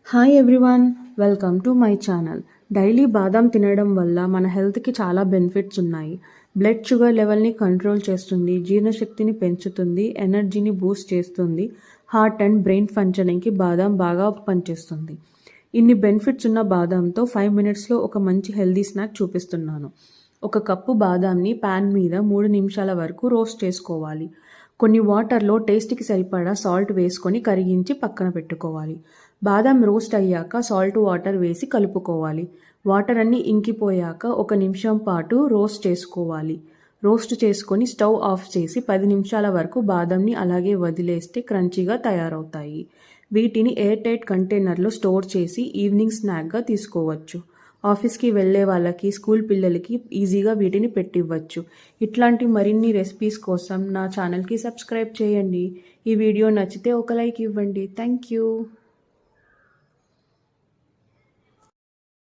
Hi everyone, welcome to my channel. Daily బాదాం తినడం వల్ల మన హెల్త్కి చాలా బెనిఫిట్స్ ఉన్నాయి. బ్లడ్ షుగర్ లెవెల్ని కంట్రోల్ చేస్తుంది, జీర్ణశక్తిని పెంచుతుంది, ఎనర్జీని బూస్ట్ చేస్తుంది, హార్ట్ అండ్ బ్రెయిన్ ఫంక్షనింగ్కి బాదాం బాగా పనిచేస్తుంది. ఇన్ని బెనిఫిట్స్ ఉన్న బాదాంతో 5 మినిట్స్లో ఒక మంచి హెల్దీ స్నాక్ చూపిస్తున్నాను. ఒక కప్పు బాదాంని ప్యాన్ మీద 3 నిమిషాల వరకు రోస్ట్ చేసుకోవాలి. కొన్ని వాటర్లో టేస్ట్కి సరిపడా సాల్ట్ వేసుకొని కరిగించి పక్కన పెట్టుకోవాలి. బాదాం రోస్ట్ అయ్యాక సాల్ట్ వాటర్ వేసి కలుపుకోవాలి. వాటర్ అన్నీ ఇంకిపోయాక 1 నిమిషం పాటు రోస్ట్ చేసుకోవాలి. రోస్ట్ చేసుకొని స్టవ్ ఆఫ్ చేసి 10 నిమిషాల వరకు బాదంని అలాగే వదిలేస్తే క్రంచీగా తయారవుతాయి. వీటిని ఎయిర్ టైట్ కంటైనర్లో స్టోర్ చేసి ఈవినింగ్ స్నాక్గా తీసుకోవచ్చు. ఆఫీస్కి వెళ్ళే వాళ్ళకి, స్కూల్ పిల్లలకి ఈజీగా వీటిని పెట్టివ్వచ్చు. ఇట్లాంటి మరిన్ని రెసిపీస్ కోసం నా ఛానల్కి సబ్స్క్రైబ్ చేయండి. ఈ వీడియో నచ్చితే ఒక లైక్ ఇవ్వండి. Thank you.